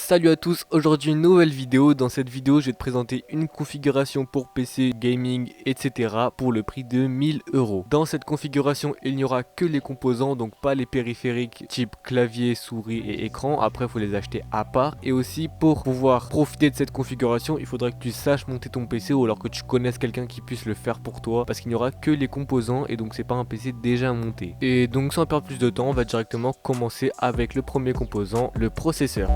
Salut à tous, aujourd'hui une nouvelle vidéo. Dans cette vidéo je vais te présenter une configuration pour PC, gaming, etc. pour le prix de 1000 €. Dans cette configuration il n'y aura que les composants, donc pas les périphériques type clavier, souris et écran. Après il faut les acheter à part. Et aussi pour pouvoir profiter de cette configuration il faudrait que tu saches monter ton PC ou alors que tu connaisses quelqu'un qui puisse le faire pour toi, parce qu'il n'y aura que les composants et donc c'est pas un PC déjà monté. Et donc sans perdre plus de temps on va directement commencer avec le premier composant, le processeur.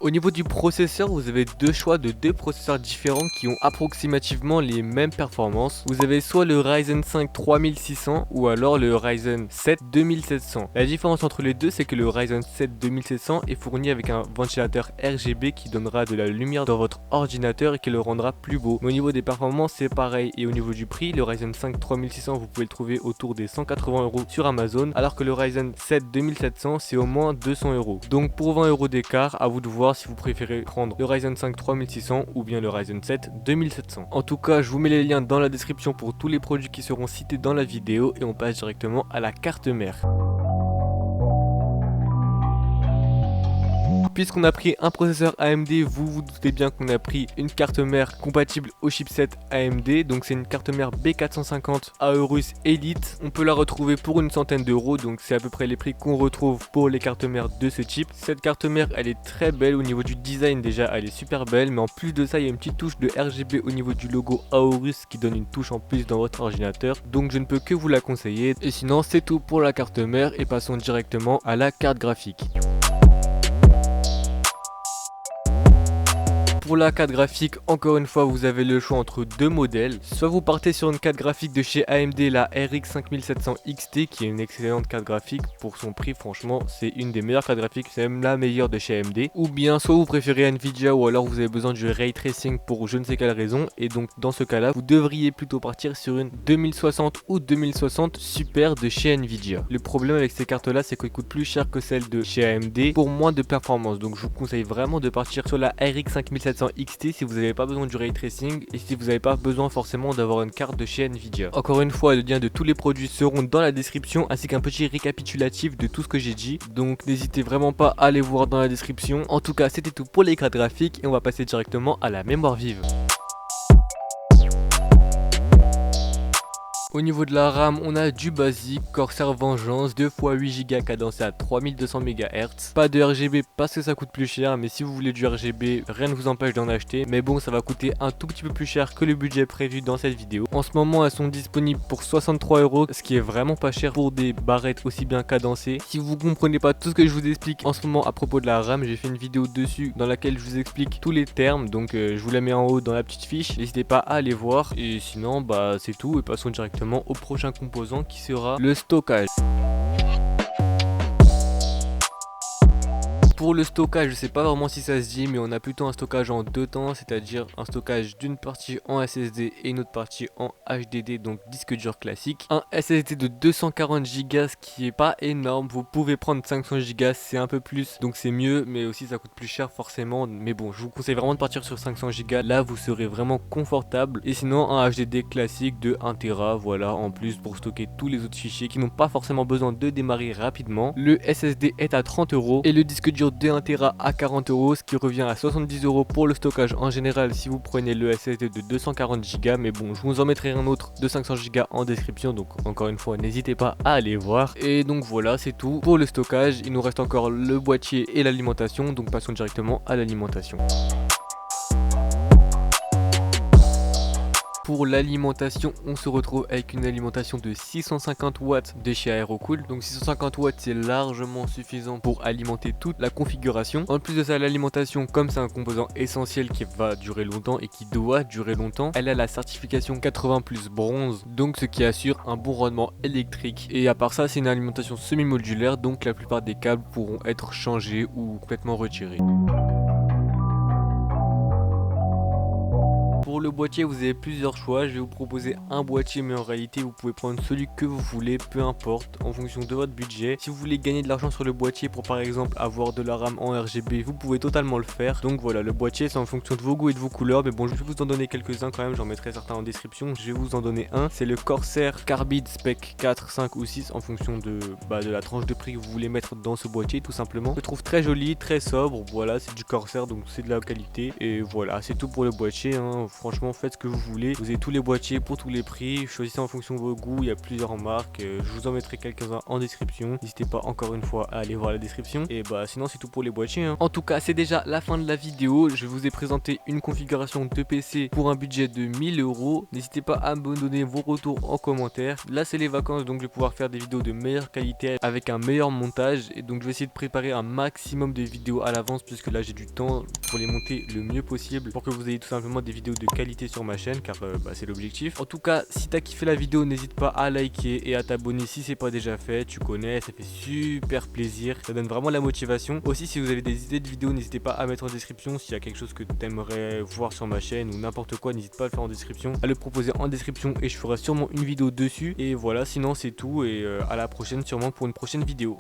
Au niveau du processeur, vous avez deux choix de deux processeurs différents qui ont approximativement les mêmes performances. Vous avez soit le Ryzen 5 3600 ou alors le Ryzen 7 2700. La différence entre les deux, c'est que le Ryzen 7 2700 est fourni avec un ventilateur RGB qui donnera de la lumière dans votre ordinateur et qui le rendra plus beau. Mais au niveau des performances, c'est pareil. Et au niveau du prix, le Ryzen 5 3600, vous pouvez le trouver autour des 180 € sur Amazon, alors que le Ryzen 7 2700, c'est au moins 200 €. Donc pour 20 € d'écart, à vous de voir si vous préférez prendre le Ryzen 5 3600 ou bien le Ryzen 7 2700. En tout cas, je vous mets les liens dans la description pour tous les produits qui seront cités dans la vidéo et on passe directement à la carte mère. Puisqu'on a pris un processeur AMD, vous vous doutez bien qu'on a pris une carte mère compatible au chipset AMD. Donc c'est une carte mère B450 Aorus Elite. On peut la retrouver pour une centaine d'euros, donc c'est à peu près les prix qu'on retrouve pour les cartes mères de ce type. Cette carte mère elle est très belle au niveau du design, déjà elle est super belle, mais en plus de ça il y a une petite touche de RGB au niveau du logo Aorus qui donne une touche en plus dans votre ordinateur. Donc je ne peux que vous la conseiller. Et sinon c'est tout pour la carte mère et passons directement à la carte graphique. Pour la carte graphique, encore une fois, vous avez le choix entre deux modèles. Soit vous partez sur une carte graphique de chez AMD, la RX 5700 XT, qui est une excellente carte graphique. Pour son prix, franchement, c'est une des meilleures cartes graphiques, c'est même la meilleure de chez AMD. Ou bien, soit vous préférez Nvidia, ou alors vous avez besoin du Ray Tracing pour je ne sais quelle raison. Et donc, dans ce cas-là, vous devriez plutôt partir sur une 2060 ou 2060 Super de chez Nvidia. Le problème avec ces cartes-là, c'est qu'elles coûtent plus cher que celles de chez AMD pour moins de performance. Donc, je vous conseille vraiment de partir sur la RX 5700 XT si vous n'avez pas besoin du ray tracing et si vous n'avez pas besoin forcément d'avoir une carte de chez Nvidia. Encore une fois, les liens de tous les produits seront dans la description ainsi qu'un petit récapitulatif de tout ce que j'ai dit. Donc n'hésitez vraiment pas à aller voir dans la description. En tout cas, c'était tout pour les cartes graphiques et on va passer directement à la mémoire vive. Au niveau de la RAM, on a du basique, Corsair Vengeance, 2 x 8 Go cadencé à 3200 MHz. Pas de RGB parce que ça coûte plus cher, mais si vous voulez du RGB, rien ne vous empêche d'en acheter. Mais bon, ça va coûter un tout petit peu plus cher que le budget prévu dans cette vidéo. En ce moment, elles sont disponibles pour 63 €, ce qui est vraiment pas cher pour des barrettes aussi bien cadencées. Si vous comprenez pas tout ce que je vous explique en ce moment à propos de la RAM, j'ai fait une vidéo dessus dans laquelle je vous explique tous les termes. Donc je vous la mets en haut dans la petite fiche. N'hésitez pas à aller voir. Et sinon, bah c'est tout et passons directement au prochain composant qui sera le stockage. Pour le stockage, je sais pas vraiment si ça se dit, mais on a plutôt un stockage en deux temps, c'est-à-dire un stockage d'une partie en SSD et une autre partie en HDD, donc disque dur classique. Un SSD de 240 Go, ce qui est pas énorme. Vous pouvez prendre 500 Go, c'est un peu plus, donc c'est mieux, mais aussi ça coûte plus cher forcément. Mais bon, je vous conseille vraiment de partir sur 500 Go, là vous serez vraiment confortable. Et sinon, un HDD classique de 1 Tera, voilà, en plus pour stocker tous les autres fichiers qui n'ont pas forcément besoin de démarrer rapidement. Le SSD est à 30 € et le disque dur de 1 Tera à 40 €, ce qui revient à 70 € pour le stockage en général si vous prenez le SSD de 240 Go. Mais bon, je vous en mettrai un autre de 500 Go en description, donc encore une fois n'hésitez pas à aller voir. Et donc voilà, c'est tout pour le stockage. Il nous reste encore le boîtier et l'alimentation, donc passons directement à l'alimentation. Pour l'alimentation, on se retrouve avec une alimentation de 650 watts de chez Aerocool. Donc 650 watts, c'est largement suffisant pour alimenter toute la configuration. En plus de ça, l'alimentation, comme c'est un composant essentiel qui va durer longtemps et qui doit durer longtemps, elle a la certification 80+ bronze, donc ce qui assure un bon rendement électrique. Et à part ça, c'est une alimentation semi-modulaire, donc la plupart des câbles pourront être changés ou complètement retirés. Pour pour le boîtier, vous avez plusieurs choix. Je vais vous proposer un boîtier, mais en réalité vous pouvez prendre celui que vous voulez, peu importe, en fonction de votre budget. Si vous voulez gagner de l'argent sur le boîtier pour par exemple avoir de la RAM en RGB, vous pouvez totalement le faire. Donc voilà, le boîtier c'est en fonction de vos goûts et de vos couleurs, mais bon, je vais vous en donner quelques-uns quand même, j'en mettrai certains en description. Je vais vous en donner un, c'est le Corsair Carbide Spec 4, 5 ou 6 en fonction de la tranche de prix que vous voulez mettre dans ce boîtier tout simplement. Je le trouve très joli, très sobre, voilà, c'est du Corsair donc c'est de la qualité. Et voilà, c'est tout pour le boîtier, hein. Franchement, faites ce que vous voulez, vous avez tous les boîtiers pour tous les prix, choisissez en fonction de vos goûts, il y a plusieurs marques, je vous en mettrai quelques-uns en description. N'hésitez pas encore une fois à aller voir la description. Et sinon c'est tout pour les boîtiers, hein. En tout cas, c'est déjà la fin de la vidéo. Je vous ai présenté une configuration de PC pour un budget de 1000 €. N'hésitez pas à me donner vos retours en commentaire. Là c'est les vacances, donc je vais pouvoir faire des vidéos de meilleure qualité avec un meilleur montage, et donc je vais essayer de préparer un maximum de vidéos à l'avance puisque là j'ai du temps pour les monter le mieux possible pour que vous ayez tout simplement des vidéos de qualité sur ma chaîne, car c'est l'objectif. En tout cas, si t'as kiffé la vidéo, n'hésite pas à liker et à t'abonner si c'est pas déjà fait. Tu connais, ça fait super plaisir, ça donne vraiment la motivation. Aussi, si vous avez des idées de vidéos, n'hésitez pas à mettre en description. S'il y a quelque chose que tu aimerais voir sur ma chaîne ou n'importe quoi, n'hésite pas à le faire en description, à le proposer en description, et je ferai sûrement une vidéo dessus. Et voilà, sinon c'est tout, et à la prochaine sûrement pour une prochaine vidéo.